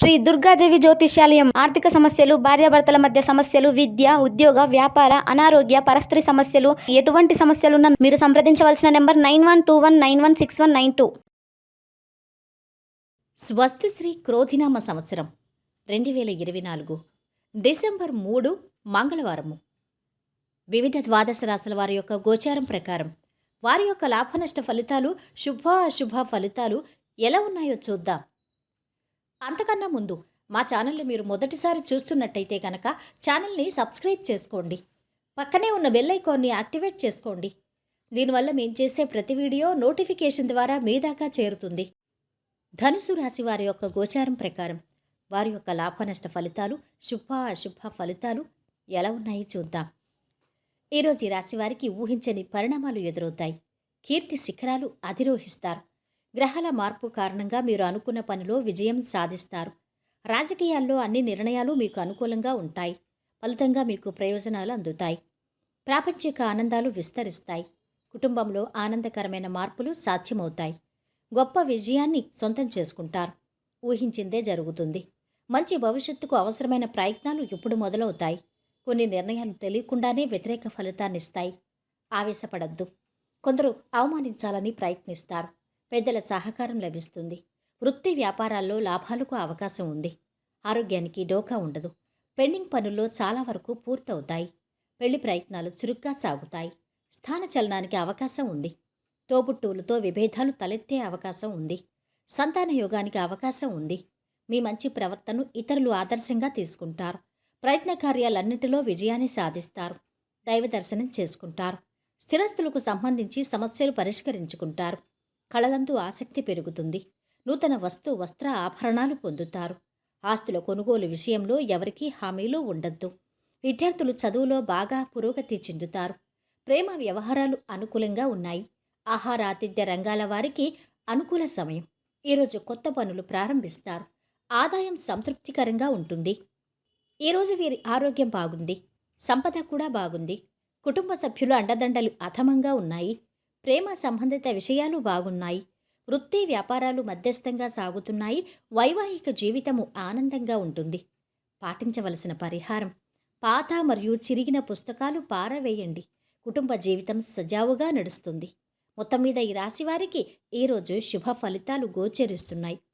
శ్రీ దుర్గాదేవి జ్యోతిష్యాలయం. ఆర్థిక సమస్యలు, భార్యాభర్తల మధ్య సమస్యలు, విద్య, ఉద్యోగ, వ్యాపార, అనారోగ్య, పరస్త్రీ సమస్యలు, ఎటువంటి సమస్యలున్నా మీరు సంప్రదించవలసిన నెంబర్ 9121916192. స్వస్తిశ్రీ క్రోధినామ సంవత్సరం 2024 డిసెంబర్ 3 మంగళవారము. వివిధ ద్వాదశ రాశుల వారి యొక్క గోచారం ప్రకారం వారి యొక్క లాభనష్ట ఫలితాలు, శుభ అశుభ ఫలితాలు ఎలా ఉన్నాయో చూద్దాం. అంతకన్నా ముందు మా ఛానల్ని మీరు మొదటిసారి చూస్తున్నట్టయితే కనుక ఛానల్ని సబ్స్క్రైబ్ చేసుకోండి. పక్కనే ఉన్న బెల్ ఐకాన్ని యాక్టివేట్ చేసుకోండి. దీనివల్ల మేము చేసే ప్రతి వీడియో నోటిఫికేషన్ ద్వారా మీ దాకా చేరుతుంది. ధనుసు రాశి వారి యొక్క గోచారం ప్రకారం వారి యొక్క లాభనష్ట ఫలితాలు, శుభ అశుభ ఫలితాలు ఎలా ఉన్నాయి చూద్దాం. ఈరోజు ఈ రాశి వారికి ఊహించని పరిణామాలు ఎదురవుతాయి. కీర్తి శిఖరాలు అధిరోహిస్తారు. గ్రహాల మార్పు కారణంగా మీరు అనుకున్న పనిలో విజయం సాధిస్తారు. రాజకీయాల్లో అన్ని నిర్ణయాలు మీకు అనుకూలంగా ఉంటాయి. ఫలితంగా మీకు ప్రయోజనాలు అందుతాయి. ప్రాపంచిక ఆనందాలు విస్తరిస్తాయి. కుటుంబంలో ఆనందకరమైన మార్పులు సాధ్యమవుతాయి. గొప్ప విజయాన్ని సొంతం చేసుకుంటారు. ఊహించిందే జరుగుతుంది. మంచి భవిష్యత్తుకు అవసరమైన ప్రయత్నాలు ఇప్పుడు మొదలవుతాయి. కొన్ని నిర్ణయాలు తెలియకుండానే వ్యతిరేక ఫలితాన్నిస్తాయి. ఆవేశపడద్దు. కొందరు అవమానించాలని ప్రయత్నిస్తారు. పెద్దల సహకారం లభిస్తుంది. వృత్తి వ్యాపారాల్లో లాభాలకు అవకాశం ఉంది. ఆరోగ్యానికి డోకా ఉండదు. పెండింగ్ పనుల్లో చాలా వరకు పూర్తవుతాయి. పెళ్లి ప్రయత్నాలు చురుగ్గా సాగుతాయి. స్థానచలనానికి అవకాశం ఉంది. తోబుట్టువులతో విభేదాలు తలెత్తే అవకాశం ఉంది. సంతాన యోగానికి అవకాశం ఉంది. మీ మంచి ప్రవర్తనను ఇతరులు ఆదర్శంగా తీసుకుంటారు. ప్రయత్న కార్యాలన్నిటిలో విజయాన్ని సాధిస్తారు. దైవ దర్శనం చేసుకుంటారు. స్థిరస్తులకు సంబంధించి సమస్యలు పరిష్కరించుకుంటారు. కళలందు ఆసక్తి పెరుగుతుంది. నూతన వస్త్ర ఆభరణాలు పొందుతారు. ఆస్తుల కొనుగోలు విషయంలో ఎవరికీ హామీలు ఉండద్దు. విద్యార్థులు చదువులో బాగా పురోగతి చెందుతారు. ప్రేమ వ్యవహారాలు అనుకూలంగా ఉన్నాయి. ఆహారాతిథ్య రంగాల వారికి అనుకూల సమయం. ఈరోజు కొత్త పనులు ప్రారంభిస్తారు. ఆదాయం సంతృప్తికరంగా ఉంటుంది. ఈరోజు వీరి ఆరోగ్యం బాగుంది. సంపద కూడా బాగుంది. కుటుంబ సభ్యుల అండదండలు అధమంగా ఉన్నాయి. ప్రేమ సంబంధిత విషయాలు బాగున్నాయి. వృత్తి వ్యాపారాలు మధ్యస్థంగా సాగుతున్నాయి. వైవాహిక జీవితము ఆనందంగా ఉంటుంది. పాటించవలసిన పరిహారం: పాత మరియు చిరిగిన పుస్తకాలు పారవేయండి. కుటుంబ జీవితం సజావుగా నడుస్తుంది. మొత్తం మీద ఈ రాశివారికి ఈరోజు శుభ ఫలితాలు గోచరిస్తున్నాయి.